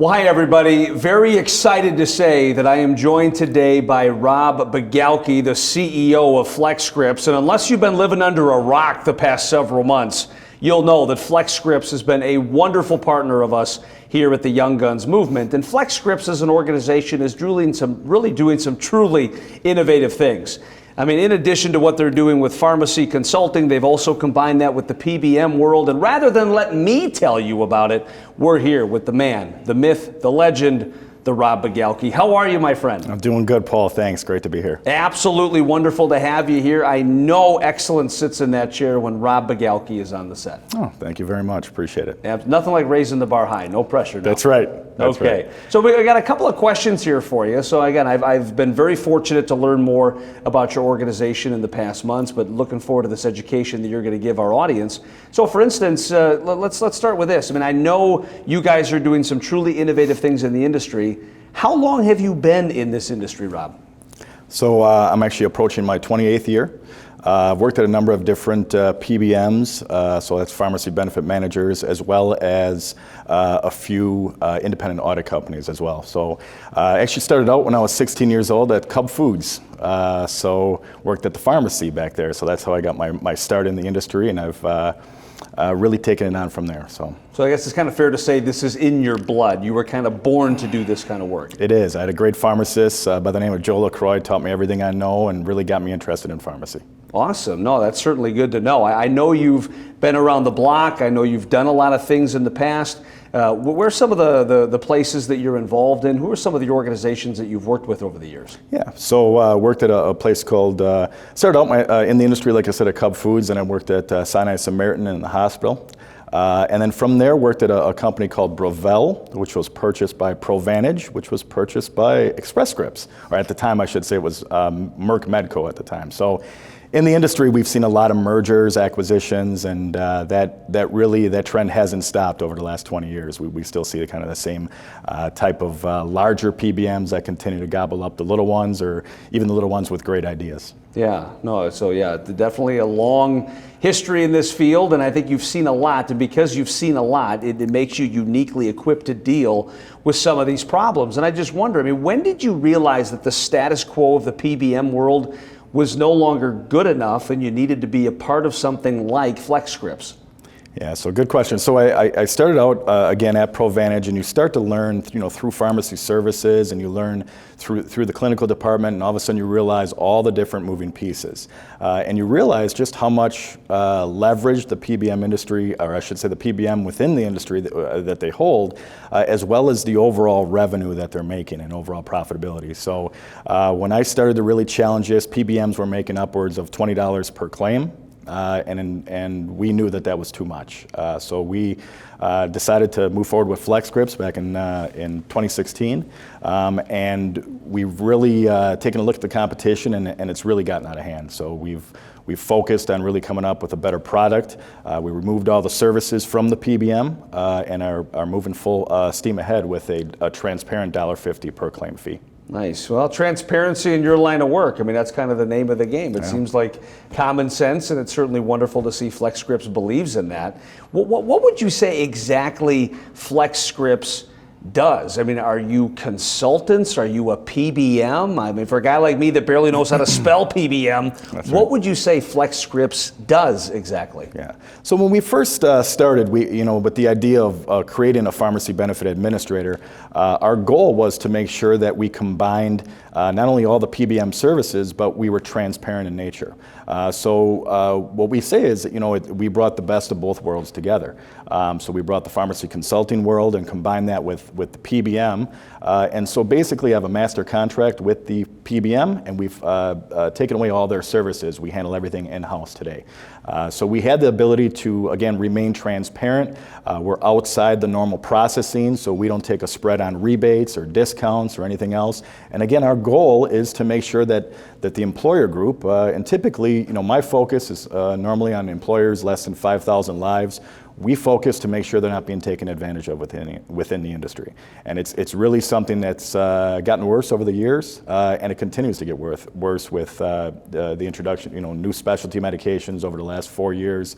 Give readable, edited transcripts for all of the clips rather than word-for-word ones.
Well, hi everybody. Very excited to say that I am joined today by Rob Bigalke, the CEO of FlexScripts. And unless you've been living under a rock the past several months, you'll know that FlexScripts has been a wonderful partner of us here at the Young Guns movement. And FlexScripts as an organization is really doing some truly innovative things. I mean, in addition to what they're doing with pharmacy consulting, they've also combined that with the PBM world. And rather than let me tell you about it, we're here with the man, the myth, the legend, the Rob Bigalke. How are you, my friend? I'm doing good, Paul. Thanks. Great to be here. Absolutely wonderful to have you here. I know excellence sits in that chair when Rob Bigalke is on the set. Oh, thank you very much. Appreciate it. Nothing like raising the bar high. No pressure. No. That's right. That's okay. Right. So we got a couple of questions here for you. So again, I've been very fortunate to learn more about your organization in the past months, but looking forward to this education that you're going to give our audience. So for instance, let's start with this. I mean, I know you guys are doing some truly innovative things in the industry. How long have you been in this industry, Rob? So I'm actually approaching my 28th year. I've worked at a number of different PBMs, so that's pharmacy benefit managers, as well as a few independent audit companies as well. So I actually started out when I was 16 years old at Cub Foods. So worked at the pharmacy back there. So that's how I got my start in the industry, and I've really taken it on from there. So I guess it's kind of fair to say this is in your blood. You were kind of born to do this kind of work. It is. I had a great pharmacist by the name of Joe LaCroix, taught me everything I know and really got me interested in pharmacy. Awesome. No, that's certainly good to know. I know you've been around the block. I know you've done a lot of things in the past. Where are some of the places that you're involved in? Who are some of the organizations that you've worked with over the years? Yeah, so worked at a place called, started out in the industry, like I said, at Cub Foods, and I worked at Sinai Samaritan in the hospital. And then from there, worked at a company called Brovel, which was purchased by Provantage, which was purchased by Express Scripts, or at the time I should say it was Merck Medco at the time. So in the industry, we've seen a lot of mergers, acquisitions, and that trend hasn't stopped over the last 20 years. We still see kind of the same type of larger PBMs that continue to gobble up the little ones, or even the little ones with great ideas. Yeah, no, so yeah, definitely a long history in this field, and I think you've seen a lot, and because you've seen a lot, it makes you uniquely equipped to deal with some of these problems. And I just wonder, I mean, when did you realize that the status quo of the PBM world was no longer good enough and you needed to be a part of something like FlexScripts? Yeah, so good question. So I started out again at Provantage, and you start to learn, through pharmacy services, and you learn through the clinical department, and all of a sudden you realize all the different moving pieces, and you realize just how much leverage the PBM industry, or I should say the PBM within the industry that they hold, as well as the overall revenue that they're making and overall profitability. So when I started to really challenge this, PBMs were making upwards of $20 per claim. And we knew that was too much. So we decided to move forward with FlexScripts back in 2016. And we've really taken a look at the competition, and it's really gotten out of hand. So we've focused on really coming up with a better product. We removed all the services from the PBM and are moving full steam ahead with a transparent $1.50 per claim fee. Nice. Well, transparency in your line of work, I mean, that's kind of the name of the game. It seems like common sense, and it's certainly wonderful to see FlexScripts believes in that. What would you say exactly FlexScripts does? I mean, are you consultants? Are you a PBM? I mean, for a guy like me that barely knows how to spell PBM, what would you say FlexScripts does exactly? Yeah. So when we first started, with the idea of creating a pharmacy benefit administrator, our goal was to make sure that we combined not only all the PBM services, but we were transparent in nature. So what we say is that, we brought the best of both worlds together. So we brought the pharmacy consulting world and combined that with the PBM. And so basically I have a master contract with the PBM, and we've taken away all their services. We handle everything in-house today. So we had the ability to, again, remain transparent. We're outside the normal processing, so we don't take a spread on rebates or discounts or anything else. And again, our goal is to make sure that the employer group, and typically, my focus is normally on employers less than 5,000 lives. we focus to make sure they're not being taken advantage of within the industry. And it's really something that's gotten worse over the years, and it continues to get worse with the introduction, new specialty medications over the last 4 years.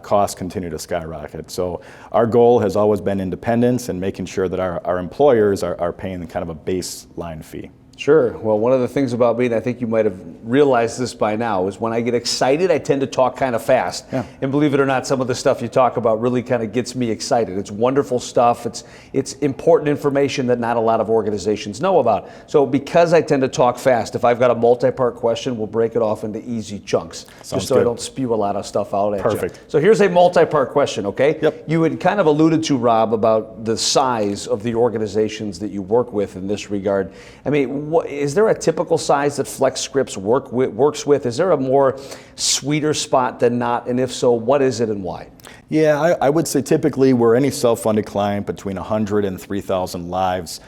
Costs continue to skyrocket. So our goal has always been independence and making sure that our employers are paying kind of a baseline fee. Sure. Well, one of the things about me, and I think you might have realized this by now, is when I get excited, I tend to talk kind of fast. Yeah. And believe it or not, some of the stuff you talk about really kind of gets me excited. It's wonderful stuff. It's important information that not a lot of organizations know about. So because I tend to talk fast, if I've got a multi-part question, we'll break it off into easy chunks. Sounds just so good. I don't spew a lot of stuff out at you. Perfect. So here's a multi-part question, okay? Yep. You had kind of alluded to, Rob, about the size of the organizations that you work with in this regard. I mean, is there a typical size that FlexScripts works with? Is there a more sweeter spot than not? And if so, what is it and why? Yeah, I would say typically we're any self-funded client between 100 and 3,000 lives.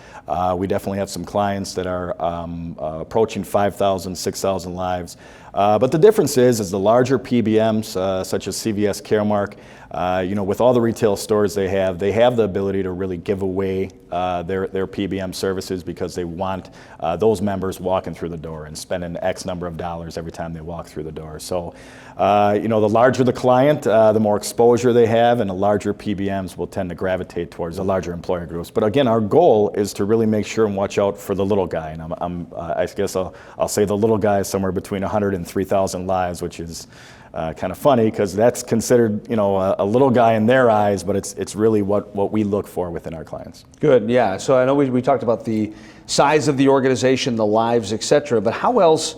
We definitely have some clients that are approaching 5,000, 6,000 lives. But the difference is the larger PBMs, such as CVS Caremark, with all the retail stores they have the ability to really give away their PBM services because they want those members walking through the door and spending X number of dollars every time they walk through the door. So, the larger the client, the more exposure they have, and the larger PBMs will tend to gravitate towards the larger employer groups. But again, our goal is to really make sure and watch out for the little guy. And I guess I'll say the little guy is somewhere between 100 and 3,000 lives, which is kind of funny because that's considered, a little guy in their eyes, but it's really what we look for within our clients. Good, yeah. So I know we talked about the size of the organization, the lives, et cetera, but how else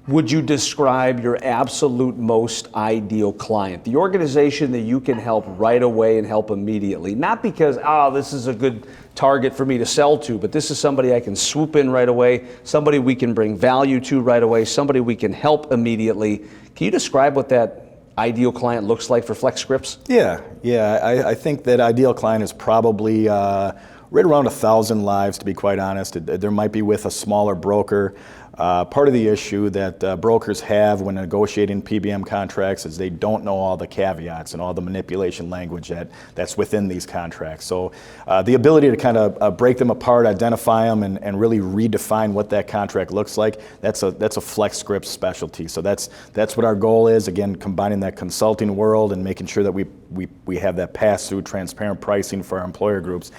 would you describe your absolute most ideal client? The organization that you can help right away and help immediately. Not because, this is a good target for me to sell to, but this is somebody I can swoop in right away, somebody we can bring value to right away, somebody we can help immediately. Can you describe what that ideal client looks like for FlexScripts? Yeah. I think that ideal client is probably right around 1,000 lives, to be quite honest. There might be with a smaller broker. Part of the issue that brokers have when negotiating PBM contracts is they don't know all the caveats and all the manipulation language that's within these contracts. So the ability to kind of break them apart, identify them, and really redefine what that contract looks like, that's a FlexScripts specialty. So that's what our goal is, again, combining that consulting world and making sure that we have that pass-through transparent pricing for our employer groups.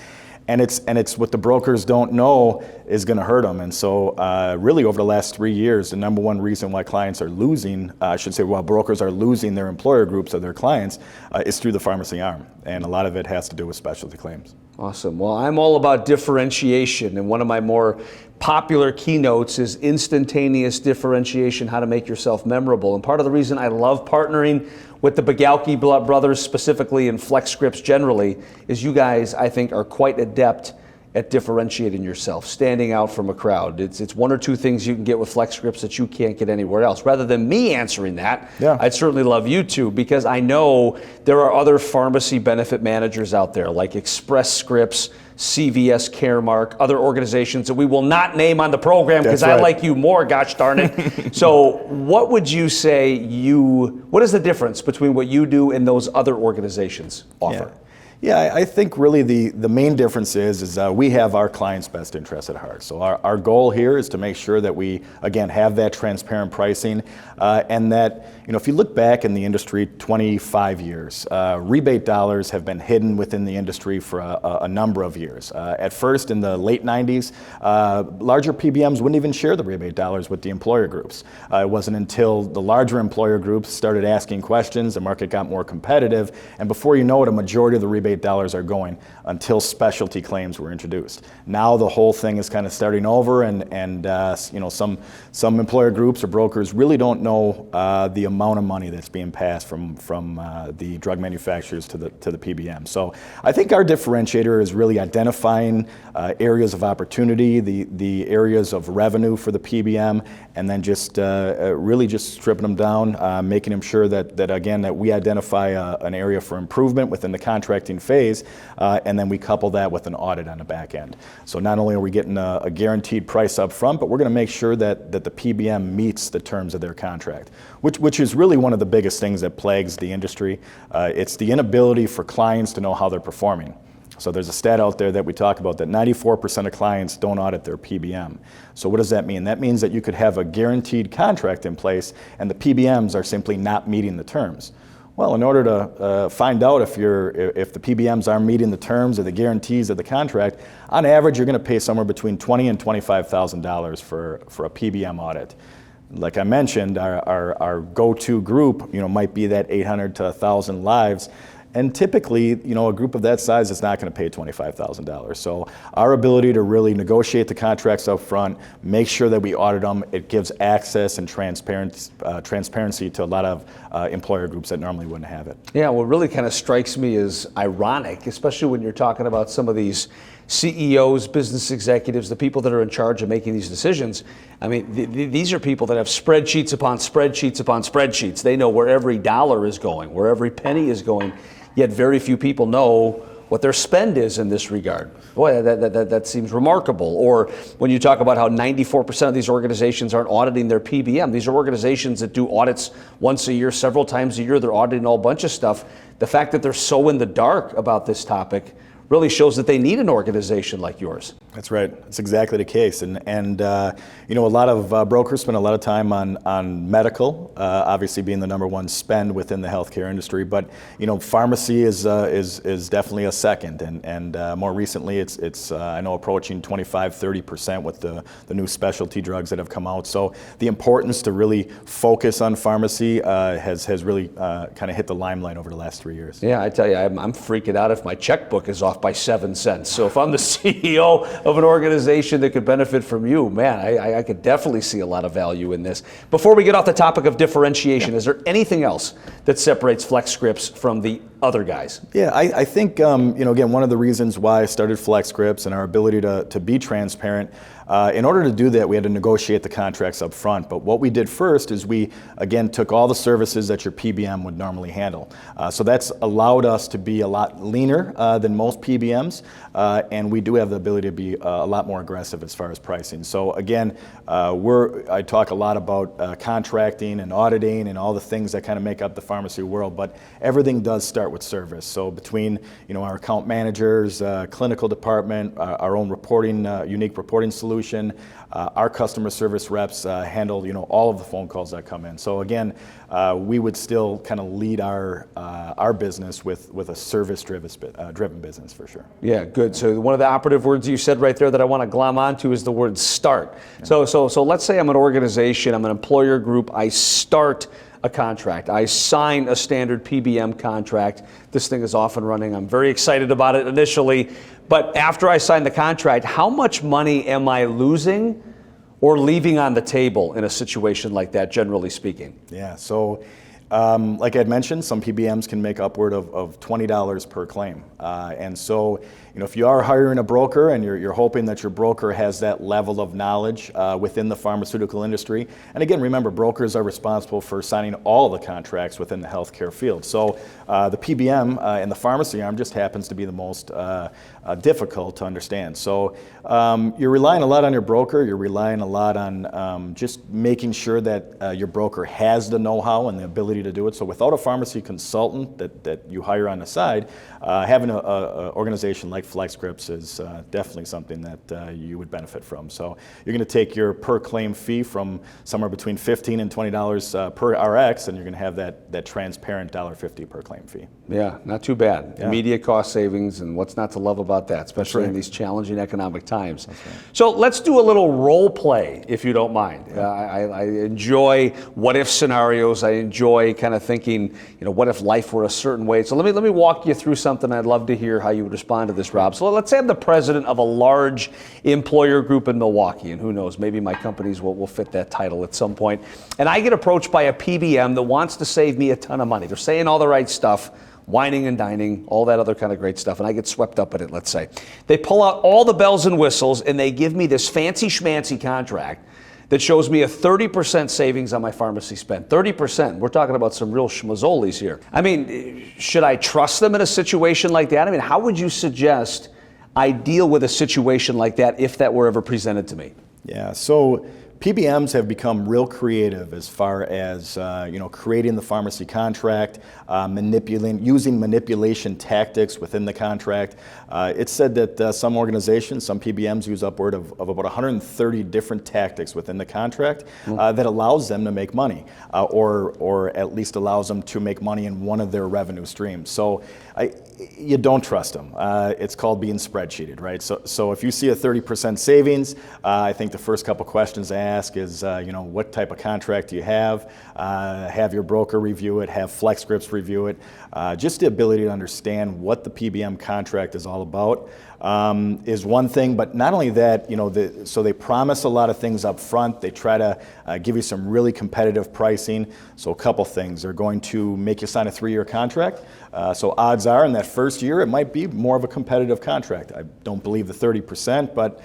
And it's what the brokers don't know is going to hurt them. And so really over the last 3 years, the number one reason why clients are losing, while brokers are losing their employer groups of their clients, is through the pharmacy arm. And a lot of it has to do with specialty claims. Awesome. Well, I'm all about differentiation, and one of my more popular keynotes is instantaneous differentiation, how to make yourself memorable. And part of the reason I love partnering with the Bigalke brothers specifically and FlexScripts generally is you guys, I think, are quite adept at differentiating yourself, standing out from a crowd. It's one or two things you can get with FlexScripts that you can't get anywhere else. Rather than me answering that, yeah. I'd certainly love you to, because I know there are other pharmacy benefit managers out there like Express Scripts, CVS Caremark, other organizations that we will not name on the program because I like you more, gosh darn it. So what would you say what is the difference between what you do and those other organizations offer? Yeah, I think really the main difference is we have our client's best interest at heart. So our goal here is to make sure that we, again, have that transparent pricing and that, if you look back in the industry 25 years, rebate dollars have been hidden within the industry for a number of years. At first, in the late 90s, larger PBMs wouldn't even share the rebate dollars with the employer groups. It wasn't until the larger employer groups started asking questions, the market got more competitive, and before you know it, a majority of the rebate dollars are going until specialty claims were introduced. Now the whole thing is kind of starting over, and some employer groups or brokers really don't know the amount of money that's being passed from the drug manufacturers to the PBM. So I think our differentiator is really identifying areas of opportunity, the areas of revenue for the PBM, and then just really just stripping them down, making them sure that we identify an area for improvement within the contracting phase, and then we couple that with an audit on the back end. So not only are we getting a guaranteed price up front, but we're going to make sure that the PBM meets the terms of their contract, which is really one of the biggest things that plagues the industry. It's the inability for clients to know how they're performing. So there's a stat out there that we talk about that 94% of clients don't audit their PBM. So what does that mean? That means that you could have a guaranteed contract in place and the PBMs are simply not meeting the terms. Well, in order to find out if the PBMs are meeting the terms or the guarantees of the contract, on average you're going to pay somewhere between $20,000 and $25,000 for a PBM audit. Like I mentioned, our go-to group, might be that 800 to 1,000 lives. And typically, a group of that size is not going to pay $25,000. So our ability to really negotiate the contracts up front, make sure that we audit them, it gives access and transparency to a lot of employer groups that normally wouldn't have it. Yeah, what really kind of strikes me is ironic, especially when you're talking about some of these CEOs, business executives, the people that are in charge of making these decisions. I mean, these are people that have spreadsheets upon spreadsheets upon spreadsheets. They know where every dollar is going, where every penny is going, yet very few people know what their spend is in this regard. Boy, that seems remarkable. Or when you talk about how 94% of these organizations aren't auditing their PBM, these are organizations that do audits once a year, several times a year. They're auditing a whole bunch of stuff. The fact that they're so in the dark about this topic really shows that they need an organization like yours. That's right. That's exactly the case. And a lot of brokers spend a lot of time on medical, obviously being the number one spend within the healthcare industry. But pharmacy is definitely a second. And more recently, it's I know approaching 25-30% with the new specialty drugs that have come out. So the importance to really focus on pharmacy has really kind of hit the limelight over the last 3 years. Yeah, I tell you, I'm freaking out if my checkbook is off by 7 cents. So if I'm the CEO of an organization that could benefit from you, man, I could definitely see a lot of value in this. Before we get off the topic of differentiation, is there anything else that separates FlexScripts from the other guys? Yeah, I think, again, one of the reasons why I started FlexScripts and our ability to be transparent, in order to do that, we had to negotiate the contracts up front. But what we did first is we, again, took all the services that your PBM would normally handle. So that's allowed us to be a lot leaner than most PBMs, and we do have the ability to be a lot more aggressive as far as pricing. So again, I talk a lot about contracting and auditing and all the things that kind of make up the pharmacy world, but everything does start with service. So between our account managers, clinical department, our own reporting, unique reporting solution, our customer service reps handle all of the phone calls that come in. So again, we would still kind of lead our business with a service-driven business for sure. Yeah, good. So one of the operative words you said right there that I want to glom onto is the word start. Yeah. So let's say I'm an organization, I'm an employer group, I start a contract. I sign a standard PBM contract. This thing is off and running. I'm very excited about it initially, but after I sign the contract, how much money am I losing or leaving on the table in a situation like that, generally speaking? Yeah, so like I had mentioned, some PBMs can make upward of $20 per claim. And so, if you are hiring a broker and you're hoping that your broker has that level of knowledge within the pharmaceutical industry, and again, remember, brokers are responsible for signing all the contracts within the healthcare field. So the PBM and the pharmacy arm just happens to be the most difficult to understand. So you're relying a lot on your broker, you're relying a lot on just making sure that your broker has the know-how and the ability to do it. So without a pharmacy consultant that you hire on the side, having an organization like FlexScripts is definitely something that you would benefit from. So you're going to take your per claim fee from somewhere between $15 and $20 per RX, and you're going to have that transparent $1.50 per claim fee. Yeah, not too bad. Yeah. Immediate cost savings, and what's not to love about that, especially in these challenging economic times. Right. So let's do a little role play, if you don't mind. Yeah. I enjoy what if scenarios. I enjoy kind of thinking, what if life were a certain way. So let me walk you through something. I'd love to hear how you would respond to this, Rob. So let's say I'm the president of a large employer group in Milwaukee, and who knows, maybe my companies will fit that title at some point. And I get approached by a PBM that wants to save me a ton of money. They're saying all the right stuff, whining and dining, all that other kind of great stuff, and I get swept up in it, let's say. They pull out all the bells and whistles, and they give me this fancy schmancy contract that shows me a 30% savings on my pharmacy spend. 30%. We're talking about some real schmazzolis here. I mean, should I trust them in a situation like that? I mean, how would you suggest I deal with a situation like that if that were ever presented to me? Yeah, so PBMs have become real creative as far as creating the pharmacy contract, using manipulation tactics within the contract. It's said that some organizations, some PBMs, use upward of about 130 different tactics within the contract that allows them to make money, or at least allows them to make money in one of their revenue streams. So you don't trust them. It's called being spreadsheeted, right? So if you see a 30% savings, I think the first couple questions to ask is, what type of contract do you have? Have your broker review it, have FlexScripts review it. Just the ability to understand what the PBM contract is all about is one thing, but not only that, so they promise a lot of things up front. They try to give you some really competitive pricing. So a couple things. They're going to make you sign a 3-year contract. So odds are in that first year, it might be more of a competitive contract. I don't believe the 30%, but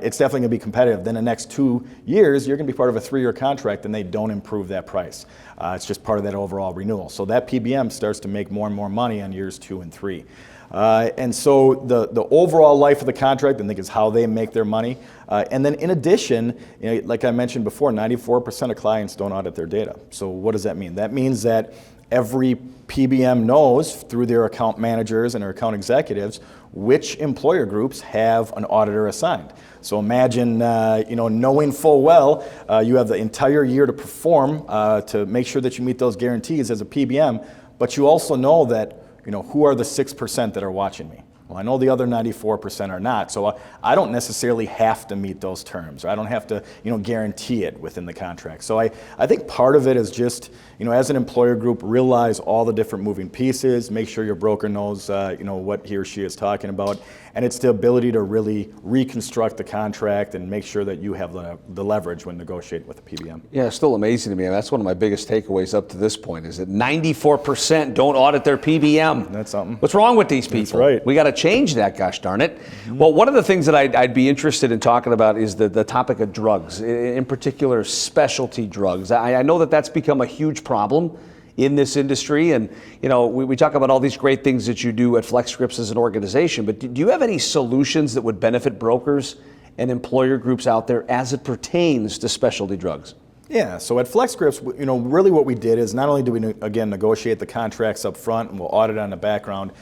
it's definitely going to be competitive. Then the next 2 years, you're going to be part of a 3-year contract, and they don't improve that price. It's just part of that overall renewal. So that PBM starts to make more and more money on years 2 and 3. And so the overall life of the contract, I think, is how they make their money. And then in addition, like I mentioned before, 94% of clients don't audit their data. So what does that mean? That means that every PBM knows through their account managers and their account executives which employer groups have an auditor assigned. So imagine, knowing full well you have the entire year to perform to make sure that you meet those guarantees as a PBM, but you also know that who are the 6% that are watching me? Well, I know the other 94% are not, so I don't necessarily have to meet those terms, or I don't have to, guarantee it within the contract. So I think part of it is just, as an employer group, realize all the different moving pieces, make sure your broker knows, what he or she is talking about, and it's the ability to really reconstruct the contract and make sure that you have the leverage when negotiating with the PBM. Yeah, it's still amazing to me. That's one of my biggest takeaways up to this point is that 94% don't audit their PBM. That's something. What's wrong with these people? That's right. We got to change that, gosh darn it. Mm-hmm. Well, one of the things that I'd be interested in talking about is the topic of drugs, in particular specialty drugs. I know that that's become a huge problem in this industry, and we talk about all these great things that you do at FlexScripts as an organization, but do you have any solutions that would benefit brokers and employer groups out there as it pertains to specialty drugs? Yeah, so at FlexScripts, really what we did is not only do we, again, negotiate the contracts up front and we'll audit on the background,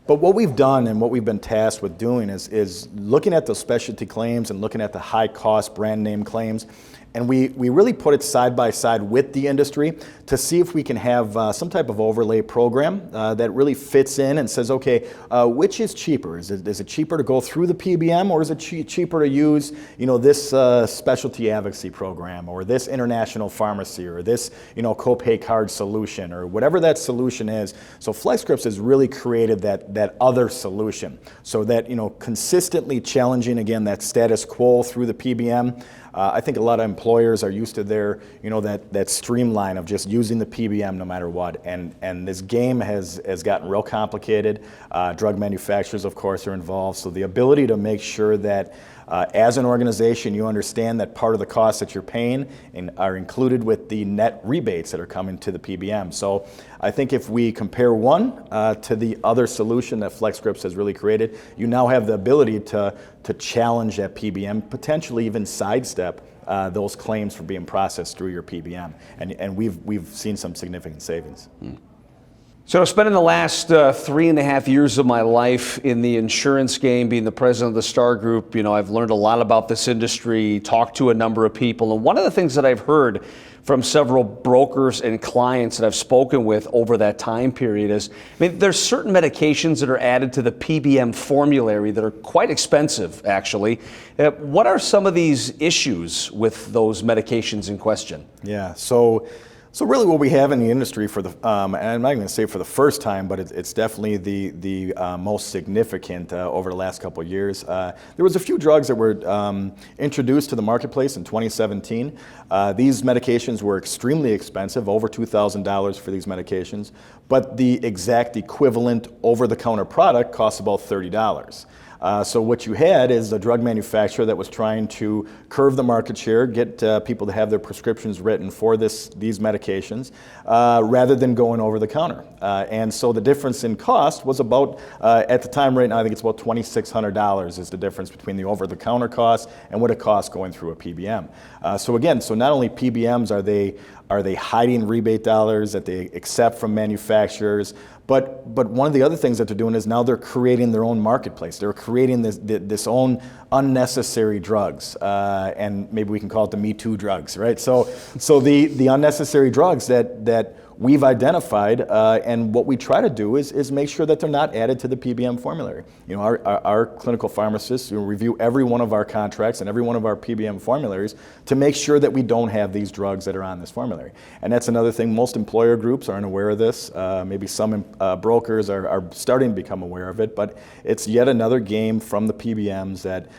but what we've done and what we've been tasked with doing is looking at those specialty claims and looking at the high cost brand name claims. And we really put it side by side with the industry to see if we can have some type of overlay program that really fits in and says, okay, which is cheaper? Is it cheaper to go through the PBM, or is it cheaper to use this specialty advocacy program, or this international pharmacy, or this copay card solution, or whatever that solution is? So FlexScripts has really created that other solution, so that consistently challenging again that status quo through the PBM. I think a lot of employers are used to their, that streamline of just using the PBM no matter what. And this game has gotten real complicated. Drug manufacturers, of course, are involved. So the ability to make sure that as an organization, you understand that part of the costs that you're paying are included with the net rebates that are coming to the PBM. So I think if we compare one to the other solution that FlexScripts has really created, you now have the ability to challenge that PBM, potentially even sidestep those claims for being processed through your PBM. And we've seen some significant savings. So spending the last 3.5 years of my life in the insurance game, being the president of the Star Group, I've learned a lot about this industry, talked to a number of people. And one of the things that I've heard from several brokers and clients that I've spoken with over that time period is, there's certain medications that are added to the PBM formulary that are quite expensive, actually. What are some of these issues with those medications in question? Yeah, so really what we have in the industry for the, and I'm not going to say for the first time, but it's definitely the most significant over the last couple of years. There was a few drugs that were introduced to the marketplace in 2017. These medications were extremely expensive, over $2,000 for these medications, but the exact equivalent over-the-counter product costs about $30. So what you had is a drug manufacturer that was trying to curve the market share, get people to have their prescriptions written for these medications, rather than going over the counter. And so the difference in cost was about, at the time right now, I think it's about $2,600 is the difference between the over-the-counter cost and what it costs going through a PBM. So again, so not only PBMs are they hiding rebate dollars that they accept from manufacturers, but one of the other things that they're doing is now they're creating their own marketplace. They're creating this own unnecessary drugs, and maybe we can call it the Me Too drugs, right? So the unnecessary drugs that we've identified, and what we try to do is make sure that they're not added to the PBM formulary. You know, our clinical pharmacists review every one of our contracts and every one of our PBM formularies to make sure that we don't have these drugs that are on this formulary. And that's another thing, most employer groups aren't aware of this. Maybe some brokers are starting to become aware of it, but it's yet another game from the PBMs that,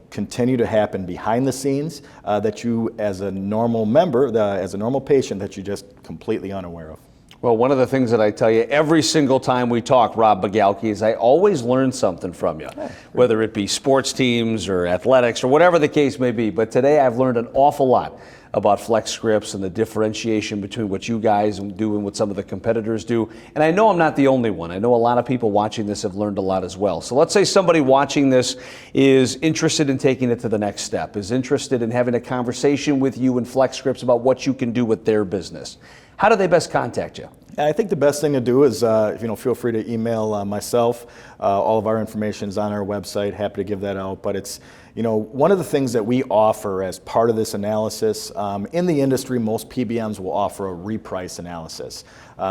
continue to happen behind the scenes that you, as a normal member, as a normal patient, that you're just completely unaware of. Well, one of the things that I tell you every single time we talk, Rob Bigalke, is I always learn something from you, whether it be sports teams or athletics or whatever the case may be. But today I've learned an awful lot about FlexScripts and the differentiation between what you guys do and what some of the competitors do. And I know I'm not the only one. I know a lot of people watching this have learned a lot as well. So let's say somebody watching this is interested in taking it to the next step, is interested in having a conversation with you and FlexScripts about what you can do with their business. How do they best contact you? I think the best thing to do is, feel free to email myself. All of our information is on our website. Happy to give that out. But it's, one of the things that we offer as part of this analysis, in the industry, most PBMs will offer a reprice analysis.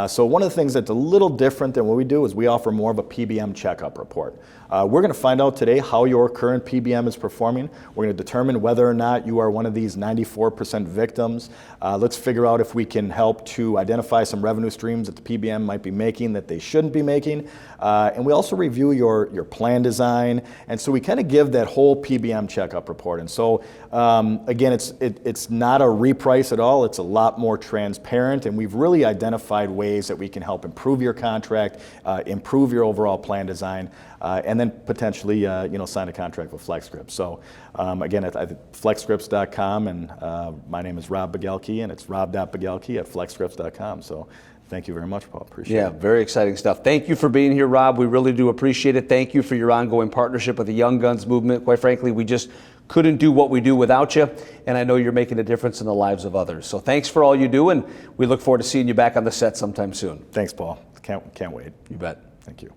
So one of the things that's a little different than what we do is we offer more of a PBM checkup report. We're going to find out today how your current PBM is performing. We're going to determine whether or not you are one of these 94% victims. Let's figure out if we can help to identify some revenue streams that the PBM might be making that they shouldn't be making. And we also review your plan design. And so we kind of give that whole PBM checkup report. And so, again, it's not a reprice at all. It's a lot more transparent. And we've really identified ways that we can help improve your contract, improve your overall plan design, and then potentially, sign a contract with FlexScripts. So, again, at FlexScripts.com, and my name is Rob Bigalke, and it's rob.bigalke at FlexScripts.com. So, thank you very much, Paul. Appreciate it. Yeah, very exciting stuff. Thank you for being here, Rob. We really do appreciate it. Thank you for your ongoing partnership with the Young Guns movement. Quite frankly, we just couldn't do what we do without you, and I know you're making a difference in the lives of others. So thanks for all you do, and we look forward to seeing you back on the set sometime soon. Thanks, Paul. Can't wait. You bet. Thank you.